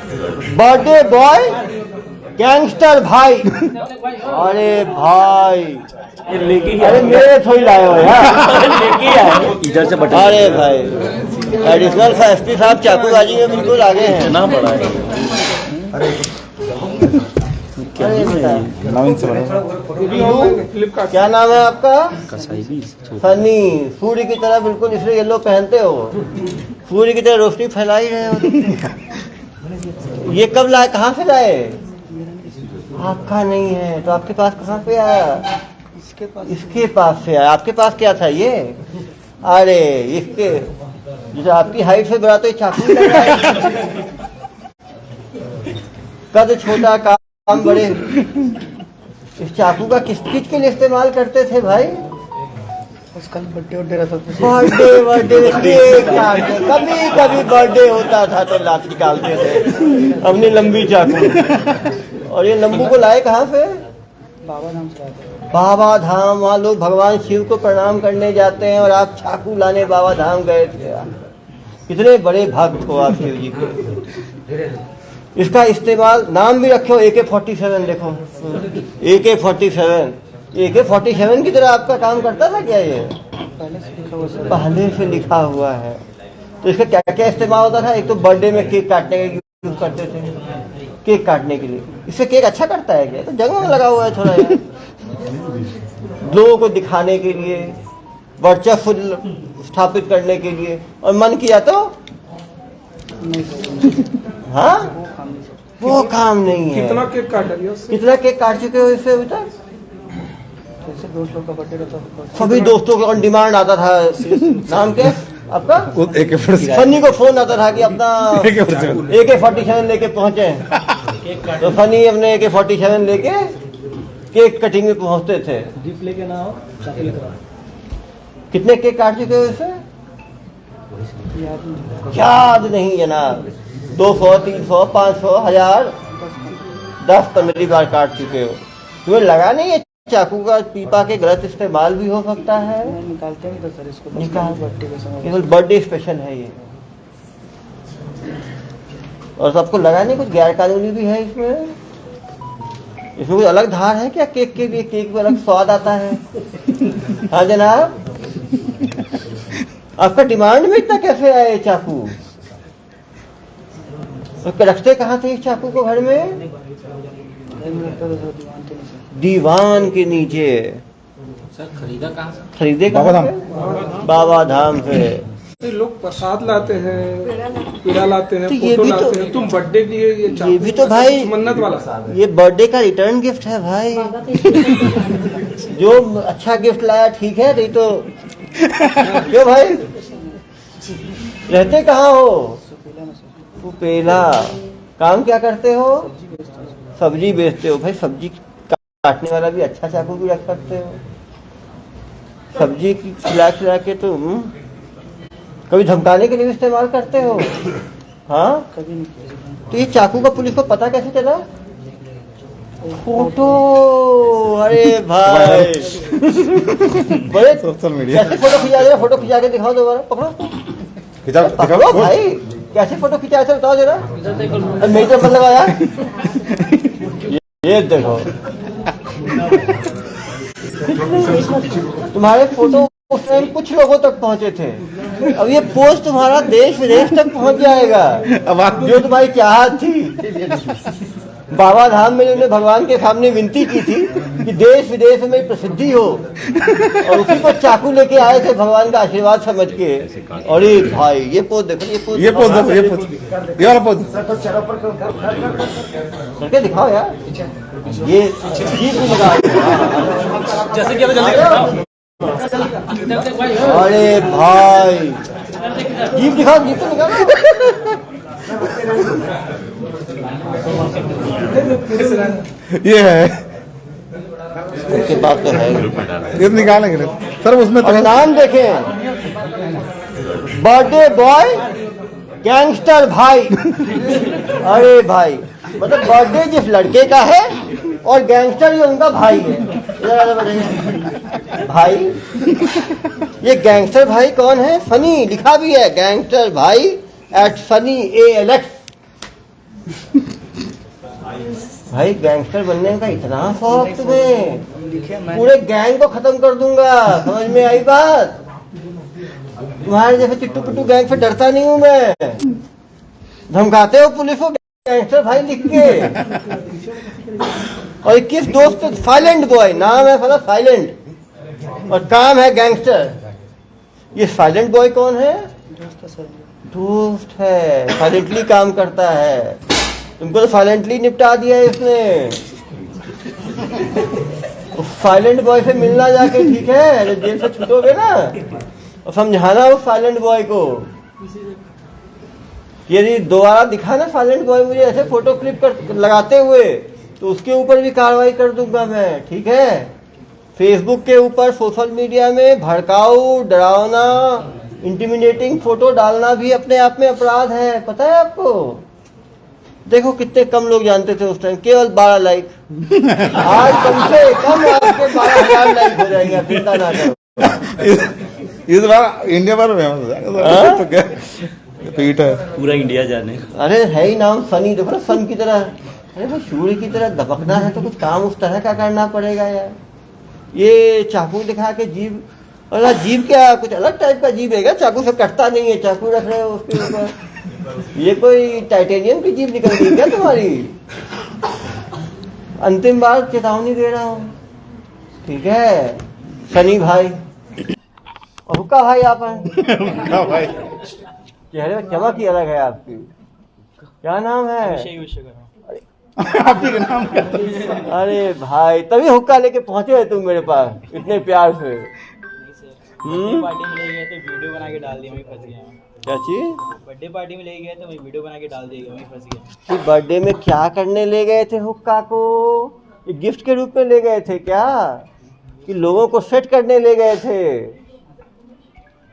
Birthday boy gangster भाई। अरे भाई अरे मेरे थोड़ी लाए हो यार, इधर से बता। अरे भाई एडिशनल एसपी साहब चाकूबाजी में बिल्कुल आगे हैं। ना पड़ा है। क्या नाम है आपका? सनी। सूर्य की तरह बिल्कुल, इसलिए येलो पहनते हो, सूर्य की तरह रोशनी फैला ही रहे हो। ये कब लाए, कहाँ से लाए? आपका नहीं है तो आपके पास कहाँ से आया? इसके पास से आया। आपके पास क्या था ये? अरे इसके जो आपकी हाइट से बड़ा तो ये चाकू लग रहा है। कद छोटा काम बड़े। इस चाकू का किस चीज के लिए इस्तेमाल करते थे भाई? बर्थडे कभी कभी बर्थडे होता था तो लात निकालते थे अपनी लंबी चाकू। और ये लंबू को लाए कहाँ से? बाबा धाम से लाते। बाबा धाम, वहाँ लोग भगवान शिव को प्रणाम करने जाते हैं और आप चाकू लाने बाबा धाम गए थे। कितने बड़े भक्त हो आप शिव जी के। इसका इस्तेमाल, नाम भी रखो AK-47। देखो AK-47, AK-47 की तरह आपका काम करता था क्या ये? पहले से लिखा हुआ है। तो इसका क्या क्या इस्तेमाल होता था? एक तो बर्थडे में केक काटने के लिए यूज करते थे, केक काटने के लिए। इससे केक अच्छा करता है क्या? तो जंग में लगा हुआ है थोड़ा यार। लोगों को दिखाने के लिए, वर्चस्व स्थापित करने के लिए, और मन किया तो हाँ वो काम नहीं है। कितना केक काट लिया? कितना केक काट चुके हो इससे अभी तक? दोस्त लोग का बर्थडे रहता था, सभी दोस्तों का डिमांड आता था। नाम क्या आपका? फनी को फोन आता था कि अपना AK-47 लेके पहुंचे। तो फनी अपने AK-47 लेके केक कटिंग में पहुंचते थे। दीप लेके ना हो, कितने केक काट चुके हो इससे? याद नहीं जनाब। 200, 300, 500, 1000, 10-15 बार काट चुके हो। तुम्हें लगा नहीं है चाकू का पीपा के गलत इस्तेमाल भी हो सकता है? निकालते नहीं तो सर इसको निकाल, केवल बर्थडे स्पेशल है ये। और सबको लगा नहीं कुछ गैर कानूनी भी है इसमें? इसमें कुछ अलग धार है क्या? केक के लिए केक में अलग स्वाद आता है। हाँ जनाब, आपका डिमांड में इतना कैसे आया ये चाकू? तो रखते कहाँ थे इस चाकू को घर में? दीवान के नीचे। सर खरीदा कहाँ से? खरीदे कहाँ से? बाबा धाम से। लोग प्रसाद लाते हैं, पीड़ा लाते हैं, तो ये फोटो भी लाते हैं। तुम बर्थडे के लिए ये भी तो भाई मन्नत वाला, ये बर्थडे का रिटर्न गिफ्ट है भाई। जो अच्छा गिफ्ट लाया ठीक है, नहीं तो क्यों भाई? रहते कहाँ हो? सुपेला। काम क्या करते हो? सब्जी बेचते हो। भाई सब्जी काटने वाला भी अच्छा चाकू भी रख सकते हो। सब्जी की खिला के तुम कभी धमकाने के लिए भी इस्तेमाल करते हो? हाँ कभी नहीं। तो ये चाकू का पुलिस को पता कैसे चला? फोटो। अरे भाई बड़े सोशल मीडिया कैसे फोटो खिंचा रहे? फोटो खिंचा के दिखाओ दोबारा, पकड़ो भाई। कैसे फोटो खिंचा ऐसे बताओ जरा। मेरी तरफ मत लगाओ यार। ये देखो तुम्हारे फोटो उस टाइम कुछ लोगों तक पहुंचे थे। अब ये पोस्ट तुम्हारा देश विदेश तक पहुंच जाएगा। जो तुम्हारी चाहत थी। बाबा धाम में उन्होंने भगवान के सामने विनती की थी कि देश विदेश में प्रसिद्धि हो, और उसी को चाकू लेके आए थे भगवान का आशीर्वाद समझ के। अरे भाई ये पोज देखो, ये पोज करके दिखाओ यार। ये जैसे कि अरे भाई जीप दिखाओ, जीप तो निकालो। ये है, उसके बाद तो है ये निकालेंगे सर उसमें तो। नाम देखें, बर्थडे बॉय गैंगस्टर भाई। अरे भाई मतलब बर्थडे जिस लड़के का है और गैंगस्टर ये उनका भाई है। भाई ये गैंगस्टर भाई कौन है? फनी लिखा भी है, गैंगस्टर भाई @FunnyALX। भाई गैंगस्टर बनने का इतना शौक तुम्हें, पूरे गैंग को खत्म कर दूंगा, समझ में आई बात? तुम्हारे जैसे चिट्टू पिट्टू गैंग से डरता नहीं हूं मैं। धमकाते हो पुलिस को गैंगस्टर भाई लिख के। और 21 दोस्त, साइलेंट बॉय नाम है साला, साइलेंट, और काम है गैंगस्टर। ये साइलेंट बॉय कौन है? दोस्त है, साइलेंटली काम करता है। तुमको तो साइलेंटली निपटा दिया है इसने। साइलेंट बॉय से मिलना जाके, ठीक है, जब जेल से छूटोगे ना, और समझाना उस साइलेंट बॉय को, यदि दोबारा दिखा ना साइलेंट बॉय मुझे ऐसे फोटो क्लिप कर लगाते हुए, तो उसके ऊपर भी कार्रवाई कर दूंगा मैं, ठीक है? फेसबुक के ऊपर, सोशल मीडिया में भड़काऊ, डरावना, इंटिमिडेटिंग फोटो डालना भी अपने आप में अपराध है, पता है आपको? देखो कितने कम लोग जानते थे उस टाइम, केवल 12 लाइक। आज कम से कम आपके 12,000 लाइक हो जाएंगे, चिंता ना करो। इस बार इंडिया भर में तो क्या पीठ है, पूरा इंडिया जाने। अरे है ही नाम सनी, देखो ना सन की तरह, अरे भाई सूर्य की तरह दबकना है तो कुछ काम उस तरह का करना पड़ेगा यार। ये चाकू दिखा के जीभ, और जीभ क्या कुछ अलग टाइप का जीभ है क्या? चाकू से कटता नहीं है, चाकू रख रहे हो उसके ऊपर। ये कोई टाइटेनियम की जीभ निकल गई क्या तुम्हारी? अंतिम बार चेतावनी दे रहा हूँ, ठीक है सनी भाई। और हुक्का भाई आप हैं, भाई चेहरे में चमक ही अलग है आपकी। क्या नाम है? आपके के नाम क्या? अरे भाई, तभी हुक्का लेके पहुंचे तुम मेरे पास इतने प्यार से। पार्टी में ले गए थे, वीडियो बना के डाल दिया, वहीं फंस गया। क्या चीज? बर्थडे पार्टी में ले गए थे, वहीं वीडियो बना के डाल दिया, वहीं फंस गया। बर्थडे में क्या करने ले गए थे हुक्का को? ये गिफ्ट के रूप में ले गए थे क्या, कि लोगों को सेट करने ले गए थे?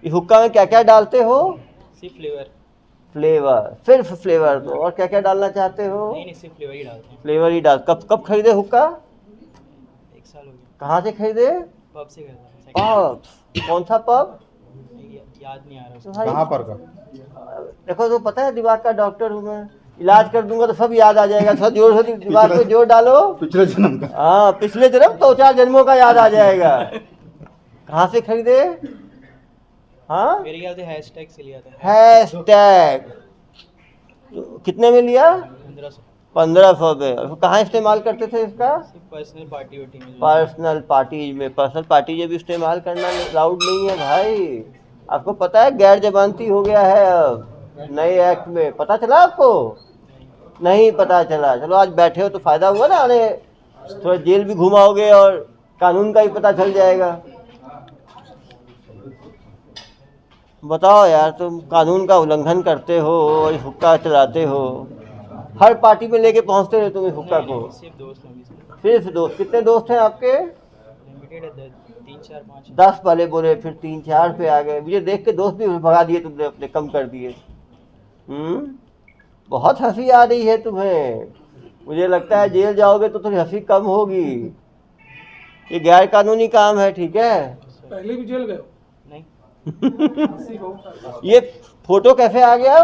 ये हुक्का में क्या क्या डालते हो? सिर्फ फ्लेवर। फ्लेवर, सिर्फ फ्लेवर दो, और क्या क्या डालना चाहते हो? नहीं, सिर्फ फ्लेवर ही डालते हैं। फ्लेवर ही डाल। कब खरीदे हुक्का? 1 साल हो गया। कहाँ से खरीदे? पब से खरीदा। पब? कौन सा पब? याद नहीं आ रहा उसका। भाई, कहाँ पर का? देखो तो पता है दिमाग का डॉक्टर हूँ मैं, इलाज कर दूंगा तो सब याद आ जाएगा। थोड़ा जोर से दिमाग पे जोर डालो। पिछले जन्म का। हाँ, पिछले जन्म 2-4 जन्मों का याद आ जाएगा। कहाँ से खरीदे? हाँ, मेरे ख्याल से हैशटैग से लिया था। हैशटैग कितने में लिया? 1500। 1500 में। और कहाँ इस्तेमाल करते थे इसका? सिर्फ पर्सनल पार्टी वोटी में। पर्सनल पार्टीज में। पर्सनल पार्टीज भी इस्तेमाल करना अलाउड नहीं है भाई। आपको पता है गैर जमानती हो गया है अब नए एक्ट में, पता चला आपको? नहीं पता चला। चलो आज बैठे हो तो फायदा हुआ ना, आने थोड़ा जेल भी घुमाओगे और कानून का ही पता चल जाएगा। बताओ यार, तुम कानून का उल्लंघन करते हो और हुक्का चलाते हो। हर पार्टी में लेके पहुंचते हो तुम इस हुक्का को। सिर्फ दोस्त लोग ही। सिर्फ दोस्त? कितने दोस्त हैं आपके? लिमिटेड है, 3, 4, 5। 10 पहले बोले, फिर 3, 4 पे आ गए। मुझे देख के दोस्त भी भगा दिए तुमने अपने, कम कर दिए। बहुत हंसी आ रही है तुम्हें। मुझे लगता है जेल जाओगे तो थोड़ी हंसी कम होगी। ये गैर कानूनी काम है, ठीक है? पहले भी जेल गए? नहीं, ये फोटो कैसे आ गया?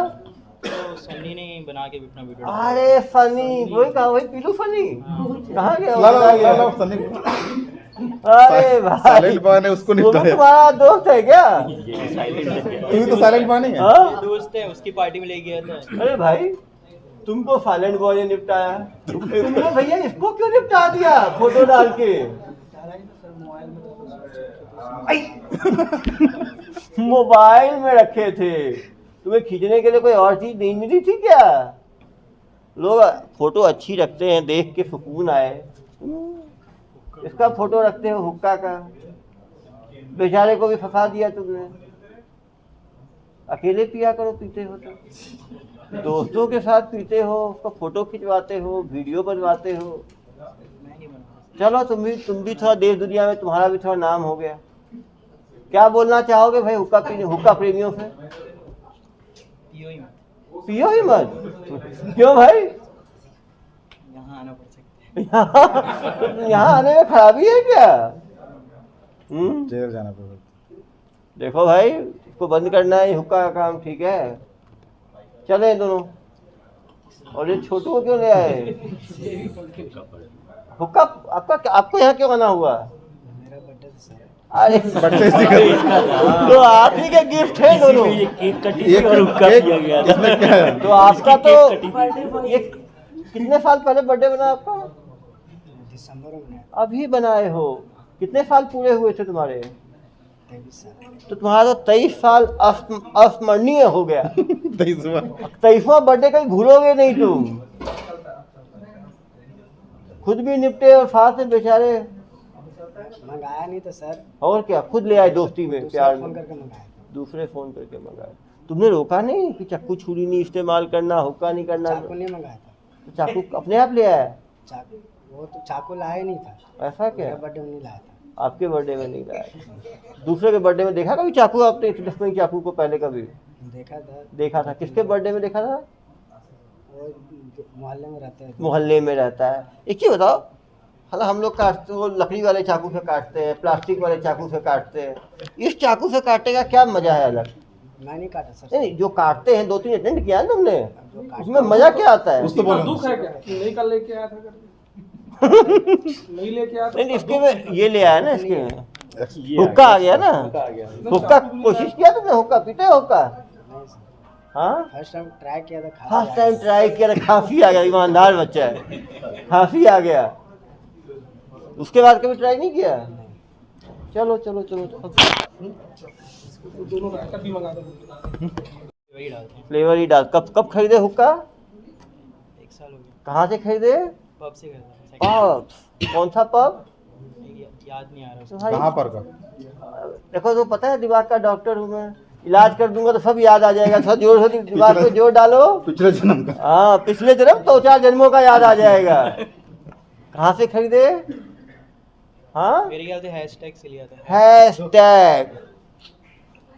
तो सन्नी ने बना के अपना वीडियो। अरे फनी, वही कहा, वही पीलू फनी। कहाँ गया? अरे भाई, साइलेंट बॉय ने उसको वो भी निपटाया। तुम्हारा दोस्त है क्या? तू तो साइलेंट बॉय नहीं है? हाँ? दोस्त है, उसकी पार्टी में ले गया था। अरे भाई, तुमको साइलेंट बॉय ने निपटाया, तुमने भैया इसको क्यों निपटा दिया फोटो डाल के? मोबाइल में रखे थे, तुम्हें खींचने के लिए कोई और चीज नहीं मिली थी क्या? लोग फोटो अच्छी रखते हैं, देख के सुकून आए। इसका फोटो रखते हो हुक्का का। बेचारे को भी फंसा दिया तुमने। अकेले पिया करो पीते हो तो, दोस्तों के साथ पीते हो, उसका फोटो खिंचवाते हो, वीडियो बनवाते हो। मैं नहीं बना। चलो तुम भी थोड़ा देश दुनिया में तुम्हारा भी थोड़ा नाम हो गया। क्या बोलना चाहोगे भाई हुक्का प्रेमियों से? पियो ही मत। क्यों भाई? यहाँ आना पड़ सकता है। यहाँ आने में खराबी है क्या? जेल जाना पड़ेगा। देखो भाई, इसको बंद करना है हुक्का का काम, ठीक है? चले दोनों। और ये छोटू को क्यों ले आए? हुक्का आपको यहाँ क्यों आना हुआ? अरे बर्थडे स्टिकर तो आप ही के गिफ्ट है दोनों। केक कटिंग ये और हुक्का केक किया गया था। इसमें क्या है? तो आपका तो ये कितने साल पहले बर्थडे बना आपका? दिसंबर में अभी बनाए हो। कितने साल पूरे हुए थे तुम्हारे? 23 साल। तो तुम्हारा तो 23 साल अस्मरणीय हो गया। 23वां बर्थडे कहीं भूलोगे नहीं तुम। खुद भी निपटे और साथ में बेचारे। मंगाया नहीं था सर, और क्या, खुद ले आए दोस्ती में, प्यार फोन में। करके मंगाया था। दूसरे फोन करके मंगाए। तुमने रोका नहीं कि चाकू छुरी नहीं इस्तेमाल करना, हुक्का नहीं करना? चाकू नहीं मंगाया था। तो चाकू अपने आप ले आया? चाकू वो तो चाकू लाया नहीं था, ऐसा क्या? मेरा बर्थडे में नहीं लाया था। आपके बर्थडे में नहीं लाया? दूसरे के बर्थडे में देखा कभी चाकू आपने? इतने चाकू को पहले कभी देखा था? किसके बर्थडे में देखा था? वो मोहल्ले में रहते हैं। मोहल्ले में रहता है। एक ही बताओ, हाँ हम लोग काटते वो लकड़ी वाले चाकू से काटते हैं, प्लास्टिक वाले चाकू से काटते हैं। इस चाकू से काटने का क्या मजा है अलग? मैं नहीं काटा सर। नहीं, जो काटते हैं 2-3 अटेंड किया है तुमने, जो काटते उसमें मजा क्या आता है? कुछ तो बोलो। दुख है क्या कि नहीं कल लेके आया था करके? नहीं लेके आया था। नहीं, इसके में ये ले आया ना, इसके में ये हुक्का आ गया ना। हुक्का आ गया। हुक्का कोशिश किया तुमने? हुक्का पीते हो हुक्का? नहीं सर, हाँ, फर्स्ट टाइम ट्राई किया था। फर्स्ट टाइम ट्राई किया था, खांसी आ गया। ईमानदार बच्चा है, खांसी आ गया। उसके बाद कभी ट्राई नहीं किया? चलो चलो चलो, दोनों का कभी मंगा दो। वही डालते हैं। फ्लेवर ही डाल। कब खरीदे हुक्का? 1 साल हो गया। कहाँ से खरीदे? पब से करता था। पब? कौन सा पब? याद नहीं आ रहा तो उसका। भाई कहाँ पर का? देखो, तो पता है दिमाग का डॉक्टर हूँ मैं, इलाज कर दूंगा तो सब याद आ जाएगा। थोड़ा जोर से दिमाग पे जोर डालो। पिछले जन्म का। हाँ, पिछले जन्म 2-4 जन्मों का याद आ जाएगा। कहाँ से खरीदे? हाँ, मेरे ख्याल से हैशटैग से लिया था। हैशटैग।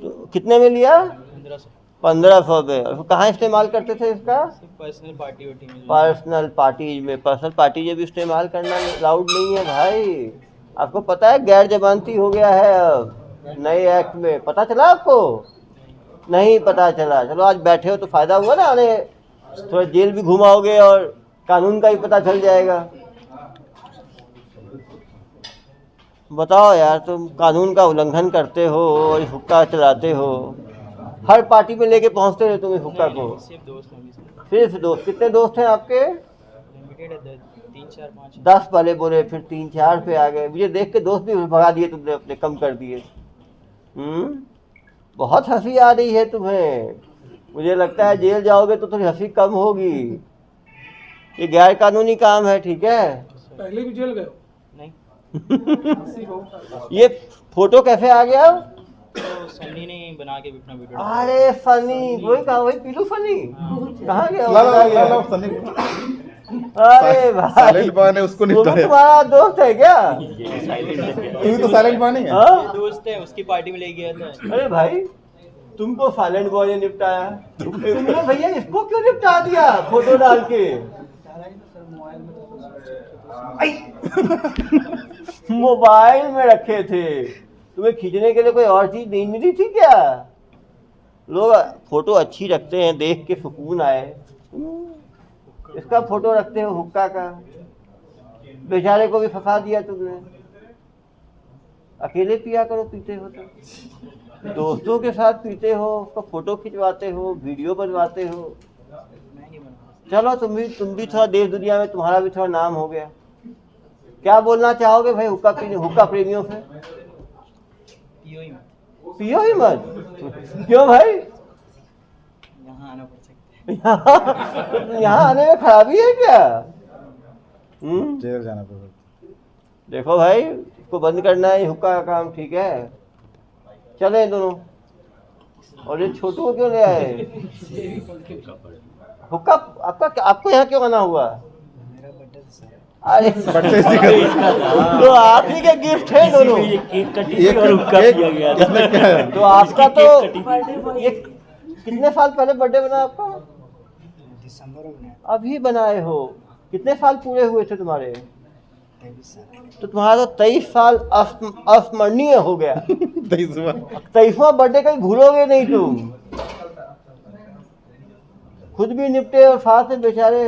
तो कितने में लिया? 1500। 1500 पे। और कहाँ इस्तेमाल करते थे इसका? सिर्फ पर्सनल पार्टी वोटी में। पर्सनल पार्टीज में। पर्सनल पार्टीज भी इस्तेमाल करना अलाउड नहीं है भाई। आपको पता है गैर जमानती हो गया है अब नए एक्ट में? पता चला आपको? नहीं पता चला? चलो आज बैठे हो तो फायदा हुआ ना, आने थोड़ा जेल भी घुमाओगे और कानून का भी पता चल जाएगा। बताओ यार, तुम कानून का उल्लंघन करते हो और हुक्का चलाते हो। हर पार्टी में लेके पहुंचते हो तुम इस हुक्का को। सिर्फ दोस्त होंगे सर। सिर्फ दोस्त? कितने दोस्त हैं आपके? लिमिटेड है, 3 4 5। 10 पहले बोले, फिर 3-4 पे आ गए। मुझे देख के दोस्त भी भगा दिए तुमने अपने, कम कर दिए। बहुत हंसी आ रही है तुम्हें। मुझे लगता है जेल जाओगे तो थोड़ी हंसी कम होगी। ये गैर कानूनी काम है, ठीक है? पहले भी जेल गए हो? नहीं, ये फोटो कैसे आ गया? तो सन्नी ने बना के अपना वीडियो डाला। अरे फनी, वही कहा, वही पीलू फनी। कहाँ गया वो? ला ला कहाँ ला ला गया? सनी अरे भाई, साइलेंट बॉय ने उसको वो भी निपटाया। तुम्हारा दोस्त है क्या? ये साइलेंट है। तू भी तो साइलेंट बॉय नहीं है? हाँ? दोस्त है, उसकी पार्टी में ले गया था। अरे भाई, तुमको साइलेंट बॉय ने निपटाया, तुमने भैया इसको क्यों निपटा दिया फोटो डाल के? मोबाइल में रखे थे, तुम्हें खींचने के लिए कोई और चीज नहीं मिली थी क्या? लोग फोटो अच्छी रखते हैं, देख के सुकून आए। इसका फोटो रखते हो हुक्का का। बेचारे को भी फंसा दिया तुमने। अकेले पिया करो पीते हो तो, दोस्तों के साथ पीते हो, उसका फोटो खिंचवाते हो, वीडियो बनवाते हो। मैं नहीं बना। चलो तुम भी थोड़ा देश दुनिया में तुम्हारा भी थोड़ा नाम हो गया। क्या बोलना चाहोगे भाई हुक्का प्रेमियों से? पियो ही मत। पियो ही मत। क्यों भाई? यहाँ आना पड़ सकता है। यहाँ आने में खराबी है क्या? जेल जाना पड़ेगा। देखो भाई, इसको बंद करना है हुक्का का काम, ठीक है? चले दोनों। और ये छोटू को क्यों ले आए? हुक्का आपको यहाँ क्यों आना हुआ? मेरा बर्थडे था सर। अरे बर्थडे स्टिकर तो आप ही के गिफ्ट है दोनों। ये केक कटिंग ये और हुक्का केक किया गया था। इसमें क्या है? तो आपका तो कटिंग। ये कितने साल पहले बर्थडे बना आपका? दिसंबर में अभी बनाए हो। कितने साल पूरे हुए थे तुम्हारे? 23 साल। तो तुम्हारा तो 23 साल अस्मरणीय हो गया। 23वां 23वां बर्थडे कहीं भूलोगे नहीं तुम। खुद भी निपटे और साथ में बेचारे।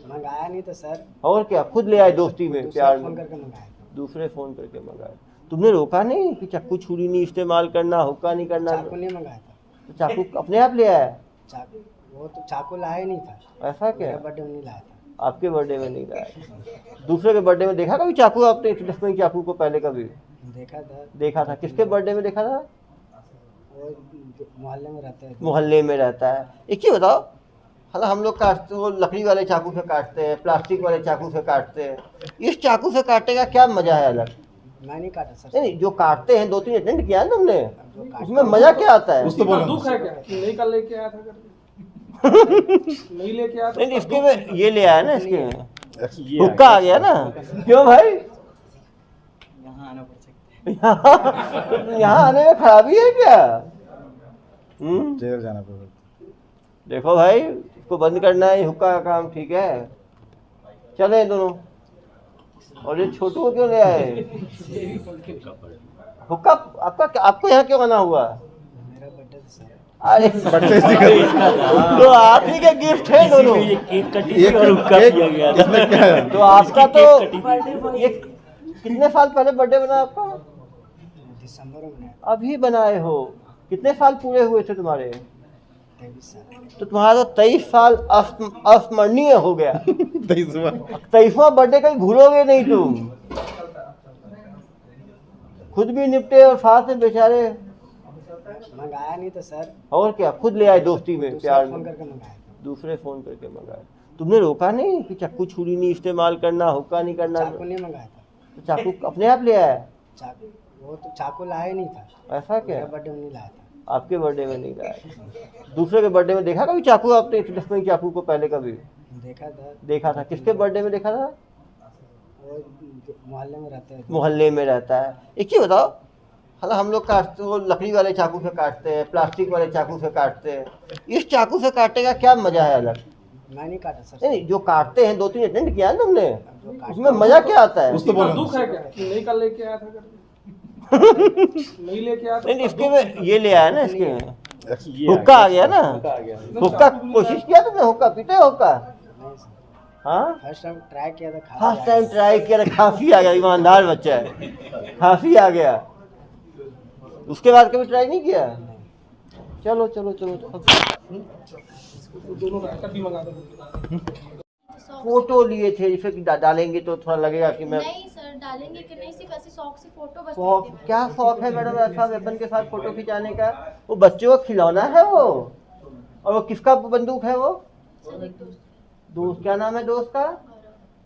मंगाया नहीं तो सर, और क्या, खुद ले आए दोस्ती में, प्यार फोन में। करके मंगाया था। दूसरे फोन करके मंगाए। तुमने रोका नहीं कि चाकू छुरी नहीं इस्तेमाल करना, हुक्का नहीं करना? चाकू नहीं मंगाया था। तो चाकू अपने आप ले आया? चाकू, वो तो चाकू लाया नहीं था। ऐसा क्या? मेरे बर्थडे में नहीं लाया था। आपके बर्थडे में नहीं लाया? दूसरे के बर्थडे में देखा कभी चाकू आपने, इतने चाकू को पहले कभी देखा था। किसके बर्थडे में देखा था? वो मोहल्ले में रहते हैं। मोहल्ले में रहता है। एक ही बताओ, हाँ हम लोग काटते, वो लकड़ी वाले चाकू से काटते हैं, प्लास्टिक वाले चाकू से काटते हैं। इस चाकू से काटने का क्या मजा है अलग? मैं नहीं काटा सर। नहीं, जो काटते हैं 2-3 अटेंड किया है ना तुमने, जो काटते उसमें मजा क्या आता है? उस तो बोलो दुख है क्या कि नहीं कल लेके आया था करके? नहीं लेके आया था। नहीं, इसके में ये ले आया ना, इसके में हुक्का आ गया ना। क्यों भाई? यहाँ आना पड़ सकता है। यहाँ आने में खराबी है क्या? जेल जाना पड़ेगा। देखो भाई, इसको बंद करना है हुक्का का काम, ठीक है? चले दोनों। और ये छोटू को क्यों ले आए? हुक्का आपको यहाँ क्यों आना हुआ? मेरा बर्थडे था सर। अरे बर्थडे से तो आप ही के गिफ्ट है दोनों। ये केक कटिंग और हुक्का किया गया था। इसमें क्या है? तो आपका तो ये कितने साल पहले बर्थडे बना आपका? दिसंबर में बनाया। अभी बनाए हो? कितने साल पूरे हुए थे तुम्हारे? 23 साल। तो तुम्हारा तो 23 साल अस्मरणीय हो गया। 23वां बर्थडे कहीं भूलोगे नहीं तुम। खुद भी निपटे और साथ में बेचारे। मंगाया नहीं तो सर। और क्या, खुद ले आए दोस्ती में, प्यार फोन में। करके मंगाया था। दूसरे फोन करके मंगाए। तुमने रोका नहीं कि चाकू छुरी नहीं इस्तेमाल करना, हुक्का नहीं करना? चाकू नहीं मंगाया था। तो चाकू अपने आप ले आया? चाकू, वो तो चाकू लाया नहीं था। ऐसा क्या? मेरे बर्थडे में नहीं लाया था। आपके बर्थडे में नहीं लाया? दूसरे के बर्थडे में देखा कभी चाकू आपने, इतने चाकू को पहले कभी देखा था। किसके बर्थडे में देखा था? वो मोहल्ले में रहते हैं। मोहल्ले में रहता है। एक ही बताओ, हाँ हम लोग काटते, वो लकड़ी वाले चाकू से काटते हैं, प्लास्टिक वाले चाकू से काटते हैं। इस चाकू से काटने का क्या मजा है अलग? मैं नहीं काटा सर। नहीं, जो काटते हैं 2-3 अटेंड किया है ना तुमने, जो काटते उसमें मजा क्या आता है? उस तो बोलो दुख है क्या कि नहीं कल लेके आया था करके? नहीं लेके आया था। नहीं, इसके में ये ले आया ना, इसके में ये हुक्का आ गया ना। हुक्का आ गया। हुक्का कोशिश किया तुमने? हुक्का पीते हो हुक्का? नहीं सर। हाँ, फर्स्ट टाइम ट्राई किया था। फर्स्ट टाइम ट्राई किया था, खांसी आ गया। ईमानदार बच्चा है, खांसी आ गया। उसके बाद कभी ट्राई नहीं किया? चलो चलो चलो, दोनों का कभी मंगा दो। फोटो लिए थे, जैसे कि डालेंगे तो थोड़ा लगेगा कि मैं। नहीं सर, डालेंगे कि नहीं, सिर्फ ऐसे शौक से फोटो बस शौक, लेते हैं। क्या शौक है मैडम ऐसा वेपन के साथ फोटो खिंचाने का? वो बच्चे को खिलौना है वो। और वो किसका बंदूक है वो? सर एक दोस्त, क्या नाम है दोस्त का?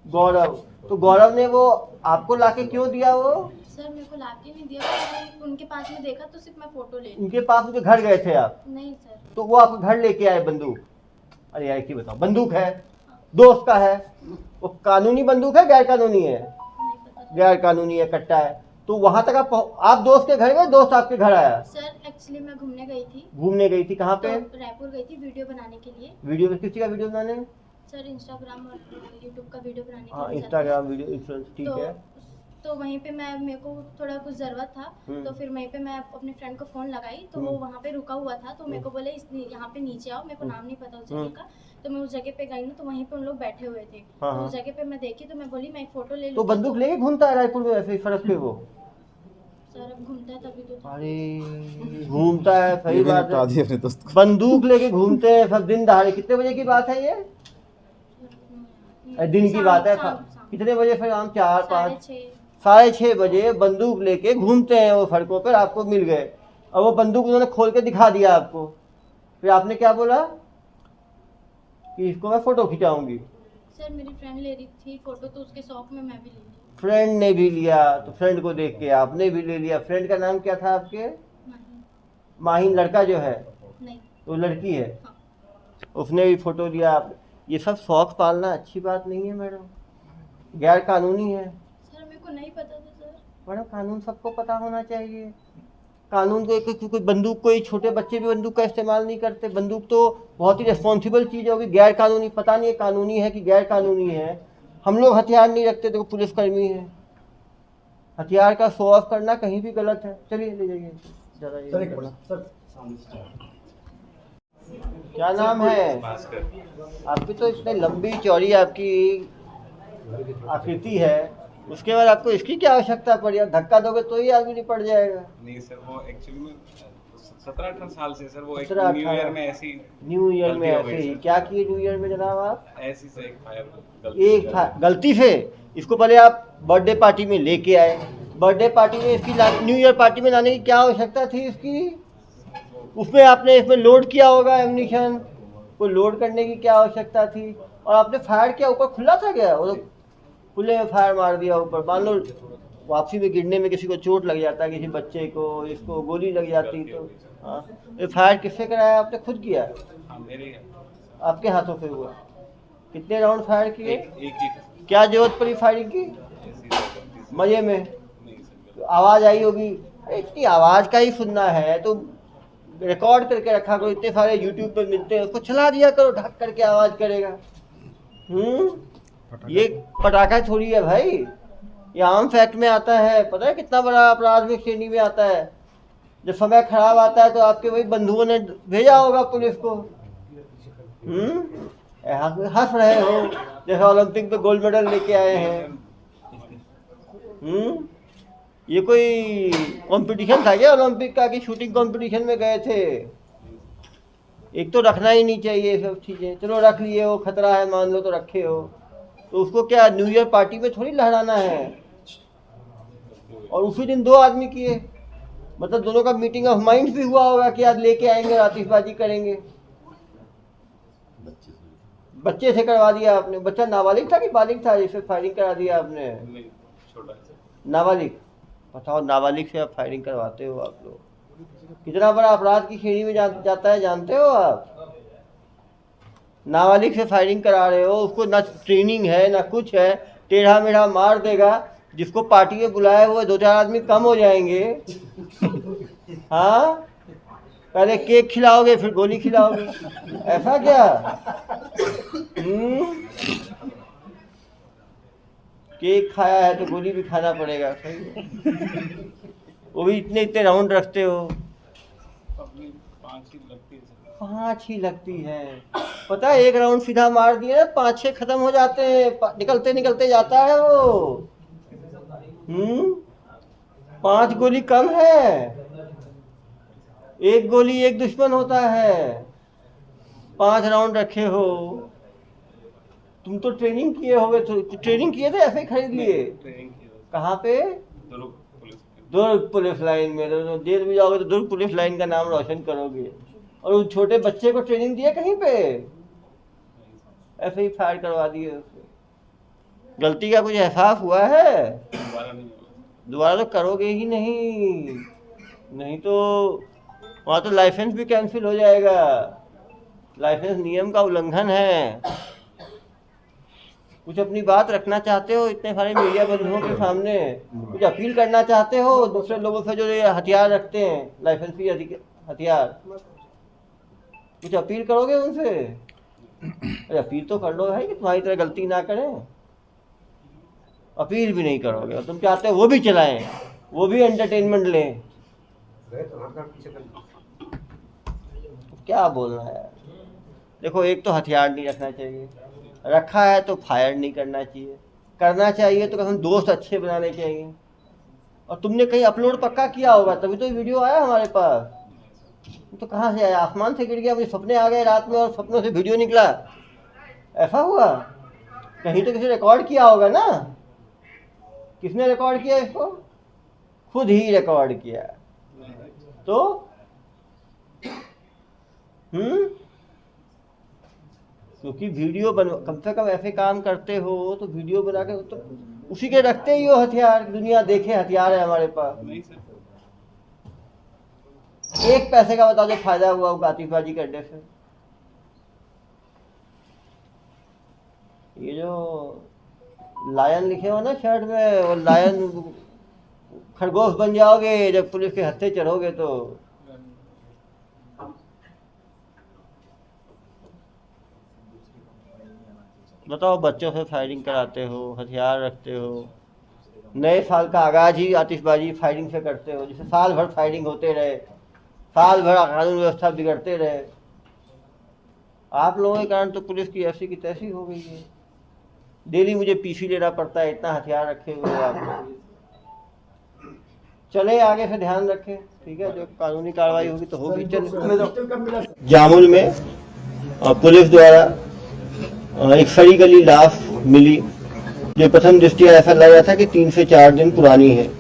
गौरव। गौरव। तो गौरव ने वो आपको लाके क्यों दिया वो? सर मेरे को लाके नहीं दिया, मैंने उनके पास में देखा तो सिर्फ मैं फोटो ले ली। उनके पास उनके घर गए थे आप, नहीं सर। तो वो आपके घर लेके आए बंदूक? अरे यार, क्या बताओ, बंदूक है, दोस्त का है, वो कानूनी बंदूक है गैर कानूनी है? नहीं पता गैर कानूनी है, कट्टा है। तो वहां तक आप दोस्त के घर गए, दोस्त आपके घर आया? सर, एक्चुअली मैं घूमने गई थी। घूमने गई थी कहाँ तो पे? रायपुर गई थी वीडियो बनाने के लिए। वीडियो में किसी का वीडियो बनाने? सर इंस्टाग्राम और यूट्यूब का वीडियो बनाने के हाँ, लिए इंस्टाग्राम वीडियो इन्फ्लुएंस, ठीक है। तो वहीं पे मेरे को थोड़ा कुछ ज़रूरत था, तो फिर वहीं पे मैं अपने फ्रेंड को फ़ोन लगाई, तो वो वहाँ पे रुका हुआ था, तो मेरे को बोले यहाँ पे नीचे आओ। मेरे को नाम नहीं पता उस जगह का, तो मैं उस जगह पे गई ना, तो वहीं पे उन लोग बैठे हुए थे। हाँ, तो उस जगह पे मैं देखी, तो मैं बोली मैं एक फ़ोटो ले तो लूँ। बंदूक लेके घूमता है रायपुर में ऐसे ही सड़क पे वो? सर अब घूमता है तभी तो। अरे घूमता है, सही ये भी बात निपटा है। दिए अपने दोस्त को। बंदूक लेके घूमते हैं सब दिन दहाड़े। कितने बजे की बात है ये? दिन की बात है। कितने बजे? फिर हम 4-5 6:30 बजे बंदूक लेके घूमते हैं वो सड़कों पर, आपको मिल गए और वो बंदूक उन्होंने खोल के दिखा दिया आपको। फिर आपने क्या बोला कि इसको मैं फोटो खिंचाऊंगी? सर मेरी फ्रेंड ले रही थी फोटो, तो उसके शौक में मैं भी ले ली। फ्रेंड ने भी लिया, तो फ्रेंड को देख के आपने भी ले लिया। फ्रेंड का नाम क्या था आपके? नहीं। माहिन लड़का जो है? नहीं। वो लड़की है। हाँ। उसने भी फोटो लिया। आप ये सब शौक पालना अच्छी बात नहीं है मैडम, गैर कानूनी है। सर मेरे को नहीं पता था सर। मैडम कानून सबको पता होना चाहिए। कानून को कोई बंदूक, कोई छोटे बच्चे भी बंदूक का इस्तेमाल नहीं करते। बंदूक तो बहुत ही रिस्पॉन्सिबल चीज़ होगी। गैर कानूनी पता नहीं है कानूनी है कि गैर कानूनी है। हम लोग हथियार नहीं रखते, तो पुलिसकर्मी है। हथियार का शो ऑफ करना कहीं भी गलत है। चलिए ले जाइए ज़रा ये करना। क्या नाम है आपकी? तो इतनी लंबी चौड़ी आपकी आकृति है, उसके बाद आपको इसकी क्या आवश्यकता पड़ी? आप धक्का दोगे तो ही आदमी निपट जाएगा। नहीं सर, वो एक्चुअली में 17-18 साल से सर, वो एक 17-18 न्यू ईयर में ऐसी न्यू ईयर में गलती हो ऐसे गई ही सर। क्या किए न्यू ईयर में जनाब आप? ऐसी से एक फायर गलती से इसको पहले आप बर्थडे पार्टी में लेके आए, बर्थडे पार्टी में इसकी न्यू ईयर पार्टी में लाने की क्या आवश्यकता थी इसकी? उसमें आपने इसमें लोड किया होगा एम्यूनिशन, को लोड करने की क्या आवश्यकता थी? और आपने फायर किया, ऊपर खुला था क्या? वो खुले में फायर मार दिया ऊपर। मान लो वापसी में गिरने में किसी को चोट लग जाता, किसी बच्चे को, इसको गोली लग जाती तो हाँ। ये फायर किससे कराया आपने? खुद किया? हाँ, मेरे आपके हाथों से हुआ? कितने राउंड फायर किए? एक ही क्या जरूरत पड़ी फायरिंग की? ऐसी गलती मजे में नहीं सर। आवाज आई होगी, इतनी आवाज का ही सुनना है तो रिकॉर्ड करके रखा करो, इतने सारे यूट्यूब पे मिलते हैं, उसको चला दिया करो, ढक करके आवाज करेगा। ये पटाखा थोड़ी है भाई, ये आम फैक्ट में आता है। पता है कितना बड़ा अपराध में श्रेणी में आता है? जब समय खराब आता है तो आपके वही बंधुओं ने भेजा होगा पुलिस को। हंस रहे हो जैसे ओलंपिक में गोल्ड मेडल लेके आए हैं। ये कोई कंपटीशन था क्या ओलंपिक का कि शूटिंग कंपटीशन में गए थे? एक तो रखना ही नहीं चाहिए ये सब चीज़ें। चलो रख लिए हो, खतरा है मान लो तो रखे हो, तो उसको क्या न्यू ईयर पार्टी में थोड़ी लहराना है। और उसी दिन 2 आदमी किए, मतलब दोनों का मीटिंग ऑफ माइंड्स भी हुआ होगा कि आज लेके आएंगे और आतिशबाजी करेंगे। बच्चे से करवा दिया आपने। बच्चा नाबालिग था कि बालिग था जिससे फायरिंग करा दिया आपने? नहीं, छोटा है सर। नाबालिग। बताओ, नाबालिग से आप फायरिंग करवाते हो? आप लोग कितना बड़ा अपराध की श्रेणी में जाता है जानते हो आप? नाबालिग से फायरिंग करा रहे हो, उसको ना ट्रेनिंग है ना कुछ है, टेढ़ा मेढ़ा मार देगा। जिसको पार्टी में बुलाए हुए 2-4 आदमी कम हो जाएंगे। हाँ, पहले केक खिलाओगे फिर गोली खिलाओगे, ऐसा क्या? केक खाया है तो गोली भी खाना पड़ेगा, सही है। वो भी इतने इतने राउंड रखते हो। अपनी 5 ही लगती है सर। 5 ही लगती है। पता है, एक राउंड सीधा मार दिए 5-6 खत्म हो जाते हैं, निकलते निकलते जाता है वो। 5 गोली कम है, 1 गोली 1 दुश्मन होता है। 5 राउंड रखे हो। तुम तो ट्रेनिंग किए होगे, तो ट्रेनिंग किए थे ऐसे ही खरीद लिए? ट्रेनिंग की है कहाँ पे? दुर्ग पुलिस में। दुर्ग पुलिस लाइन में। तो जेल में जाओगे तो दुर्ग पुलिस लाइन का नाम रोशन करोगे। और उस छोटे बच्चे को ट्रेनिंग दिए कहीं पे? ऐसे ही फायर करवा दिए उससे। गलती का कुछ एहसास हुआ है? दोबारा नहीं होगा। दोबारा तो करोगे ही नहीं, नहीं तो वहाँ तो लाइसेंस भी कैंसिल हो जाएगा। लाइसेंस नियम का उल्लंघन है। कुछ अपनी बात रखना चाहते हो इतने सारे मीडिया बंधुओं के सामने? कुछ अपील करना चाहते हो दूसरे लोगों से जो ये हथियार रखते हैं, लाइसेंसी हथियार? कुछ अपील करोगे उनसे? अरे अपील तो कर लो भाई कि तुम्हारी तरह गलती ना करें। अपील भी नहीं करोगे और तुम चाहते हो वो भी चलाएं, वो भी एंटरटेनमेंट लें। क्या बोलना है? देखो, एक तो हथियार नहीं रखना चाहिए, रखा है तो फायर नहीं करना चाहिए, करना चाहिए तो कम दोस्त अच्छे बनाने चाहिए। और तुमने कहीं अपलोड पक्का किया होगा तभी तो वीडियो आया हमारे पास। तो कहाँ से आया? आसमान से गिर गया? मुझे सपने आ गए रात में और सपनों से वीडियो निकला, ऐसा हुआ? कहीं तो किसी रिकॉर्ड किया होगा ना? किसने रिकॉर्ड किया इसको? खुद ही रिकॉर्ड किया। तो क्योंकि वीडियो कम से कम ऐसे काम करते हो तो वीडियो बना के तो उसी के रखते ही हो हथियार, दुनिया देखे हथियार है हमारे पास। नहीं सर। 1 पैसे का बताओ जो फायदा हुआ वो आतिशबाजी करने से? ये जो लायन लिखे हो ना शर्ट में, वो लायन खरगोश बन जाओगे जब पुलिस के हत्थे चढ़ोगे तो। बताओ, बच्चों से फायरिंग कराते हो, हथियार रखते हो, नए साल का आगाज ही आतिशबाजी फायरिंग से करते हो, जिससे साल भर फायरिंग होते रहे, साल भर कानून व्यवस्था बिगड़ते रहे। आप लोगों के कारण तो पुलिस की ऐसी की तैसी हो गई है। डेली मुझे पीसी लेना पड़ता है, इतना हथियार रखे हुए हैं आप लोग। चले आगे से ध्यान रखें, ठीक है, जो कानूनी कार्रवाई होगी तो होगी। चल जामुल में पुलिस द्वारा एक सड़ी गली लाश मिली, जो प्रथम दृष्टया ऐसा लग रहा था कि 3 से 4 दिन पुरानी है।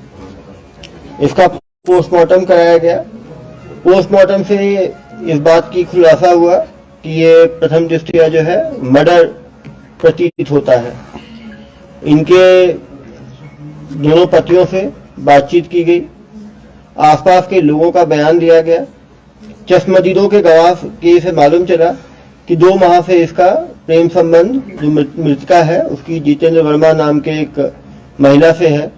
इसका पोस्टमार्टम कराया गया। पोस्टमार्टम से इस बात की खुलासा हुआ कि ये प्रथम दृष्टया जो है मर्डर प्रतीत होता है। इनके दोनों पतियों से बातचीत की गई, आसपास के लोगों का बयान दिया गया। चश्मदीदों के गवाह के से मालूम चला कि 2 माह से इसका प्रेम संबंध जो मृतका है उसकी जितेंद्र वर्मा नाम के एक महिला से है,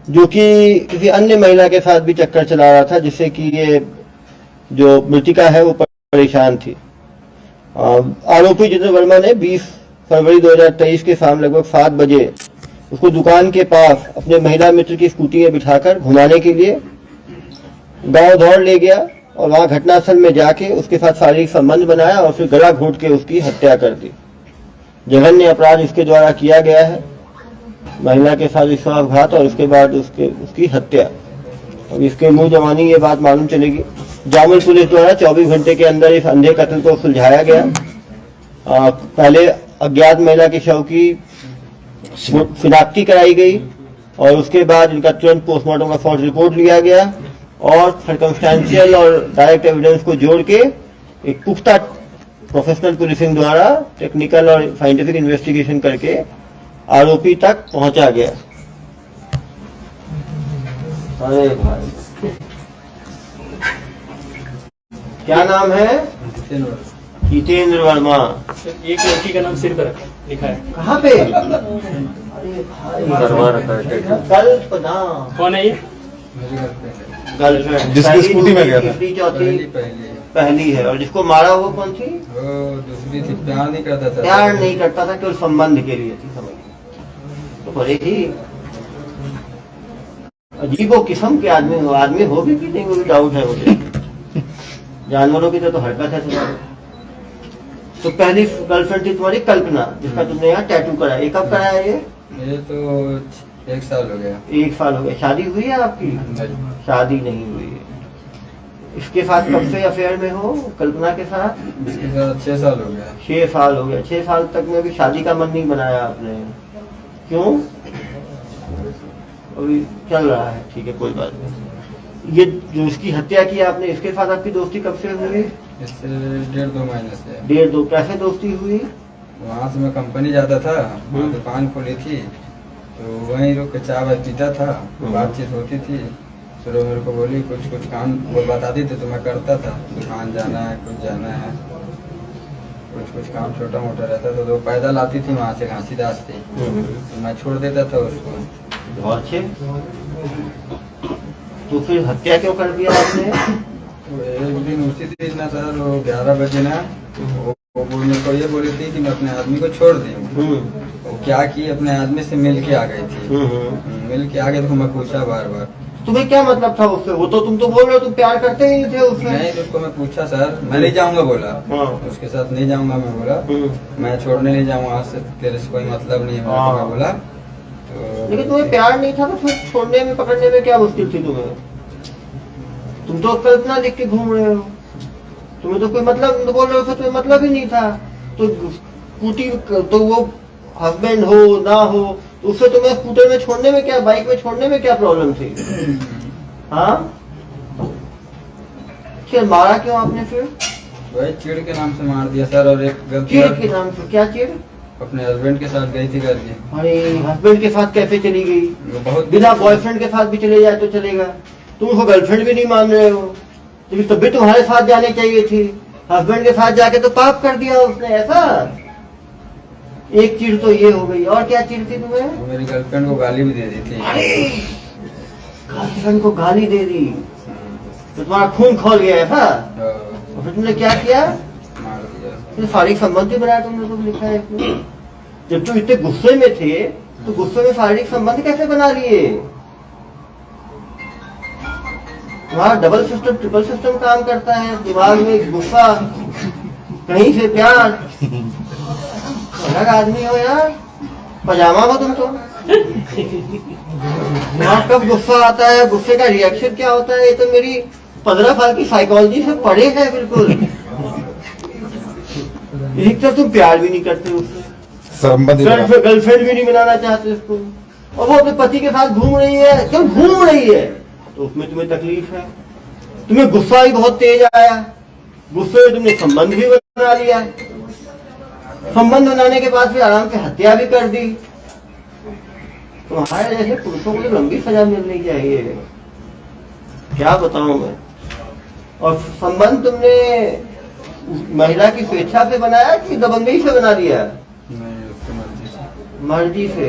जो कि किसी अन्य महिला के साथ भी चक्कर चला रहा था, जिससे कि ये जो मृतिका है वो परेशान थी। आरोपी जितेंद्र वर्मा ने 20 फरवरी 2023 के शाम लगभग 7 बजे उसको दुकान के पास अपने महिला मित्र की स्कूटी में बिठाकर घुमाने के लिए गांव दौड़ ले गया और वहां घटनास्थल में जाके उसके साथ शारीरिक संबंध बनाया और फिर गला घोंट के उसकी हत्या कर दी। जघन्य अपराध इसके द्वारा किया गया है, महिला के साथ विश्वासघात और उसके बाद उसकी हत्या। अब इसके मुंह जबानी ये बात मालूम चलेगी। जामुल पुलिस द्वारा 24 घंटे के अंदर इस अंधे कत्ल को सुलझाया गया। पहले अज्ञात महिला के शव की शिनाख्ती कराई गई और उसके बाद इनका तुरंत पोस्टमार्टम का फॉल्स रिपोर्ट लिया गया और सर्कमस्टेंशियल और डायरेक्ट एविडेंस को जोड़ के एक पुख्ता प्रोफेशनल पुलिसिंग द्वारा टेक्निकल और साइंटिफिक इन्वेस्टिगेशन करके आरोपी तक पहुंचा गया। अरे भाई, क्या नाम है? जितेंद्र वर्मा। एक लड़की का नाम सिर पर लिखा है। कहाँ पे? अरे भाई, कल्पना। कौन है ये? गर्लफ्रेंड जिसकी स्कूटी में गया था। तीसरी चौथी पहली है। और जिसको मारा वो कौन थी? वो दूसरी थी, प्यार नहीं करता था। प्यार नहीं करता था, केवल संबंध के लिए थी, समझ। तो बड़े ही अजीबो किस्म के आदमी हो भी कि नहीं, वो भी डाउट है मुझे। जानवरों की तो हरकत है तुम्हारी। तो पहली गर्लफ्रेंड थी तुम्हारी कल्पना, जिसका तुमने यहाँ टैटू कराया। ये कब कराया ये? ये तो 1 साल हो गया। 1 साल हो गया। शादी हुई है आपकी? शादी नहीं हुई है। इसके साथ कब से अफेयर में हो? कल्पना के साथ? इसके साथ 6 साल हो गया। 6 साल हो गया। 6 साल तक में भी शादी का मन नहीं बनाया आपने, क्यों? अभी चल रहा है, ठीक है, कोई बात नहीं। ये जो इसकी हत्या की आपने, इसके साथ आपकी दोस्ती कब से हुई? इससे 1.5-2 महीने से। 1.5-2। कैसे दोस्ती हुई? वहाँ से मैं कंपनी जाता था, वहाँ दुकान खोली थी, तो वहीं रुक के चाय वाय पीता था, बातचीत होती थी। फिर वो मेरे को बोली कुछ काम वो बताती थी तो मैं करता था। दुकान जाना है, कुछ जाना है, कुछ काम छोटा मोटा रहता था तो पैदल आती थी वहाँ से घासीदास से, तो मैं छोड़ देता था उसको। बहुत अच्छे। तो फिर हत्या क्यों कर दिया आपने? एक दिन उसी दिन ना सर, वो 11 बजे ना वो मेरे को ये बोली थी कि मैं अपने आदमी को छोड़ दी। वो क्या की, अपने आदमी से मिल के आ गई थी। मिल के आ गए तो मैं पूछा बार बार, तुम्हें क्या मतलब था उससे? वो तो तुम तो बोल रहे हो तुम प्यार करते ही नहीं थे उससे। नहीं, तो उसको मैं पूछा सर, मैं नहीं जाऊंगा बोला। उसके साथ नहीं जाऊंगा मैं बोला, मैं छोड़ने नहीं जाऊंगा, आज से तेरे से कोई मतलब नहीं है मैं बोला। तो लेकिन तुम्हें प्यार नहीं था तो फिर छोड़ने में पकड़ने में क्या मुश्किल थी तुम्हें? तुम तो कल्पना लिख के घूम रहे हो, तुम्हें तो कोई मतलब, तुम तो बोल रहे हो तुम्हें मतलब ही नहीं था। तो स्कूटी तो वो हस्बैंड हो ना हो तो उससे तुम्हें स्कूटर में छोड़ने में क्या, बाइक में छोड़ने में क्या प्रॉब्लम थी? हाँ, फिर मारा क्यों आपने? फिर वही चिड़ के नाम से मार दिया सर। और एक गलती चिड़ के नाम से? क्या चिड़? अपने हस्बैंड के साथ गई थी घर की। अरे हस्बैंड के साथ कैसे चली गई? बहुत बिना बॉयफ्रेंड के साथ भी चले जाए तो चलेगा, तुम उसको गर्लफ्रेंड भी नहीं मान रहे हो। लेकिन तब भी तुम्हारे साथ जाने चाहिए थी। हस्बैंड के साथ जाके तो पाप कर दिया उसने। ऐसा एक चिड़ तो ये हो गई, और क्या चिड़ थी तुम्हें? वो मेरी गर्लफ्रेंड को गाली भी दे दी थी। गर्लफ्रेंड को गाली दे दी तो तुम्हारा खून खोल गया ऐसा? और फिर तुमने क्या किया? मार दिया। फिर शारीरिक संबंध भी बनाया तुमने, तो लिखा है इसमें। जब तुम इतने गुस्से में थे तो गुस्से में शारीरिक संबंध कैसे बना लिए? तुम्हारा डबल सिस्टम ट्रिपल सिस्टम काम करता है, दिमाग में गुस्सा कहीं से प्यार, अलग आदमी हो यार, पजामा हो तुम तो। वहाँ कब गुस्सा आता है, गुस्से का रिएक्शन क्या होता है, ये तो मेरी 15 साल की साइकोलॉजी से पढ़े है बिल्कुल। एक तो तुम प्यार भी नहीं करते उससे, गर्लफ्रेंड भी नहीं बनाना चाहते उसको, और वो अपने पति के साथ घूम रही है, क्यों घूम रही है, तो उसमें तुम्हें तकलीफ है। तुम्हें गुस्सा भी बहुत तेज आया, गुस्से में तुमने संबंध भी बना लिया, संबंध बनाने के बाद फिर आराम से हत्या भी कर दी। तुम्हारे जैसे पुरुषों को तो लंबी सजा मिलनी चाहिए, क्या बताऊं मैं। और संबंध तुमने महिला की स्वेच्छा से बनाया कि दबंगई से बना दिया? नहीं, उसकी मर्जी से। मर्जी से।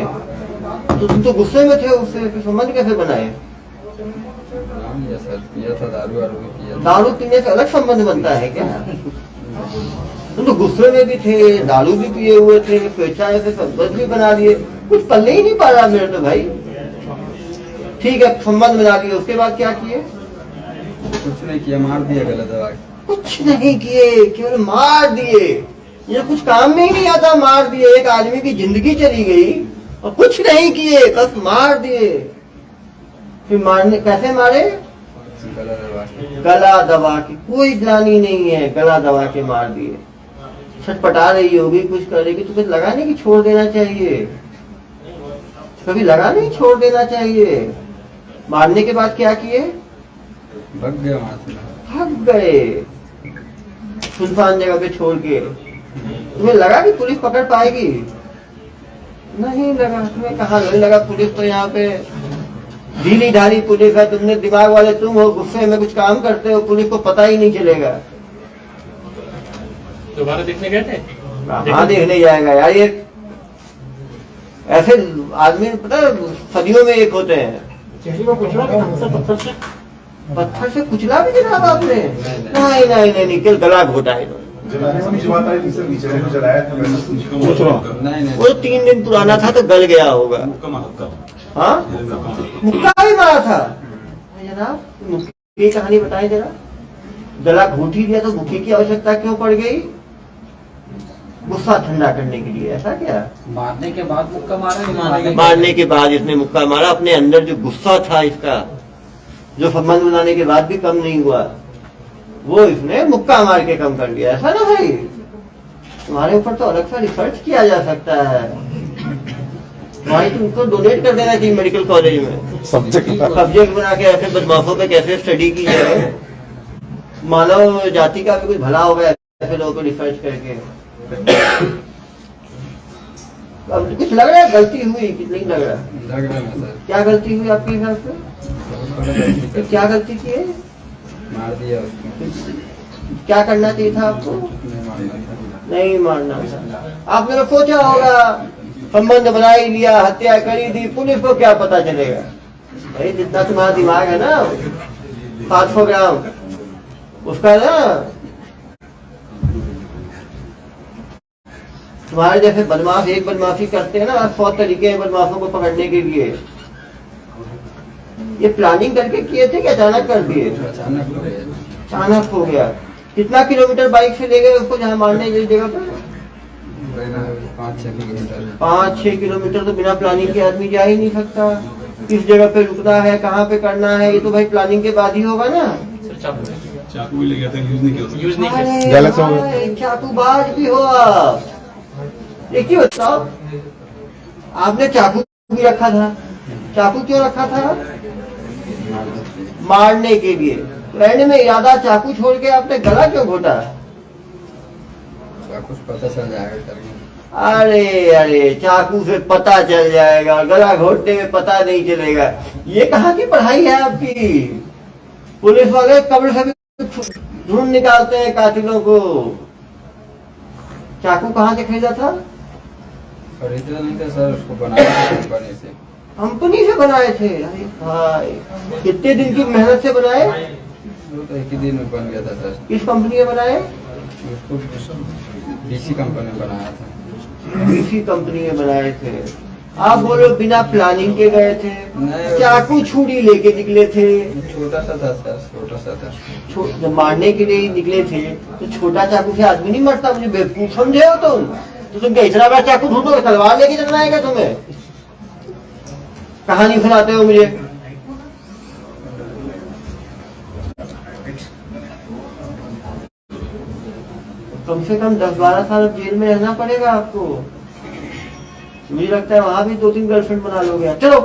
तो तुम तो गुस्से में थे उससे, फिर संबंध कैसे बनाए? नाम लिया सर, पिया था, दारू वारू भी पिया था। दारू पीने से अलग संबंध बनता है क्या? तुम तो गुस्से में भी थे, दारू भी पिए हुए थे, स्वेच्छा से संबंध भी बना लिए, कुछ पल्ले ही नहीं पा रहा मेरे तो भाई। ठीक है, संबंध बना लिए, उसके बाद क्या किए? कुछ नहीं किया, मार दिया गला दबा के। कुछ नहीं किए, केवल मार दिए। ये कुछ काम में ही नहीं आता, मार दिए। एक आदमी की जिंदगी चली गई और कुछ नहीं किए, बस मार दिए। फिर मारने कैसे मारे? गला दबा के। गला दबा के, कोई ग्लानि नहीं है, गला दबा के मार दिए। छटपटा रही होगी, कुछ करेगी तो कुछ लगा नहीं कि छोड़ देना चाहिए, कभी लगा नहीं छोड़ देना चाहिए। मारने के बाद क्या किए? भाग गया वहां से। भाग गए सुनसान जगह पे छोड़ के। तुम्हें लगा कि पुलिस पकड़ पाएगी? नहीं लगा। तुम्हें कहाँ नहीं लगा, पुलिस तो यहाँ पे ढीली ढाली पुलिस है। तुमने दिमाग वाले तुम हो, गुस्से में कुछ काम करते हो, पुलिस को पता ही नहीं चलेगा। दोबारा देखने गए थे? कहाँ देखने जाएगा यार, ये ऐसे आदमी पता है सदियों में एक होते हैं। पत्थर से कुचला भी जनाब आपने? नहीं नहीं नहीं नहीं, केवल गला घोटा है। नहीं वो 3 दिन पुराना था तो गल गया होगा। हाँ, मुक्का भी मारा था जनाब। मुक्की की कहानी बताएं जरा। गला घोट ही दिया तो मुक्की की आवश्यकता क्यों पड़ गई? गुस्सा ठंडा करने के लिए, ऐसा क्या? मारने के बाद मुक्का मारा? मारने के बाद इसने मुक्का मारा। अपने अंदर जो गुस्सा था इसका, जो संबंध बनाने के बाद भी कम नहीं हुआ, वो इसने मुक्का मार के कम कर दिया। ऐसा ना भाई, तुम्हारे ऊपर तो अलग सा रिसर्च किया जा सकता है भाई। तुमको डोनेट कर देना चाहिए मेडिकल कॉलेज में, सब्जेक्ट बना के ऐसे बदमाशों पे कैसे स्टडी की जाए। मानव जाति का भी कुछ भला होगा ऐसे लोगों को रिसर्च करके। अब कुछ लग रहा है गलती हुई कि नहीं लग रहा? लग रहा है सर। क्या गलती हुई आपके हिसाब से? बहुत बड़ा गलती कर क्या गलती की है? मार दिया उसको। क्या करना चाहिए था आपको? नहीं मारना था। नहीं मारना था। आपने तो सोचा होगा, संबंध बना ही लिया, हत्या करी दी, पुलिस को क्या पता चलेगा? भाई जितना तुम्हारा दिमाग है ना, 700 ग्राम उसका ना, तुम्हारे जैसे बदमाश एक बदमाशी करते हैं ना, 100 तरीके हैं बदमाशों को पकड़ने के लिए। ये प्लानिंग करके किए थे कि अचानक कर दिए? अचानक हो गया। अचानक हो गया। कितना किलोमीटर बाइक से ले गए उसको जहाँ मारने की जगह पर? 5-6 किलोमीटर। 5-6 किलोमीटर तो बिना प्लानिंग के आदमी जा ही नहीं सकता। किस जगह पे रुकना है, कहाँ पे करना है, ये तो भाई प्लानिंग के बाद ही होगा ना। चाकू भी ले गया था, यूज नहीं किया। अरे गलत हो गया। भाई, चाकूबाज भी हो आप। एक ही बताओ, आपने चाकू भी रखा था। चाकू क्यों रखा था? मारने के लिए। रहने में इरादा चाकू छोड़ के आपने गला क्यों घोटा? कुछ पता चल जाएगा करके। अरे अरे, चाकू से पता चल जाएगा, गला घोटने में पता नहीं चलेगा। ये कहाँ की पढ़ाई है आपकी? पुलिस वाले कब्र से भी ढूंढ निकालते हैं कातिलों को। चाकू कहाँ से खरीदा था? खरीदा नहीं था सर, उसको बनाया था कंपनी से। कंपनी से बनाए थे? अरे भाई, कितने दिन की मेहनत से बनाए? वो तो एक ही दिन में बन गया था सर। किस कंपनी में बनाए? उसको डीसी कंपनी में बनाया था। डीसी कंपनी में बनाए थे। आप बोलो बिना प्लानिंग के गए थे, नहीं। चाकू छुरी लेके निकले थे, छोटा सा था सर, छोटा सा था। जब मारने के लिए निकले थे तो छोटा चाकू से आदमी नहीं मरता, मुझे बेवकूफ समझे हो तुम? तो तुम क्या इतना बड़ा चाकू ढूंढो, तलवार लेके चलना आएगा तुम्हें? कहानी सुनाते हो मुझे। कम से कम 10-12 साल जेल में रहना पड़ेगा आपको। मुझे लगता है वहां भी 2-3 गर्लफ्रेंड बना लोगे। चलो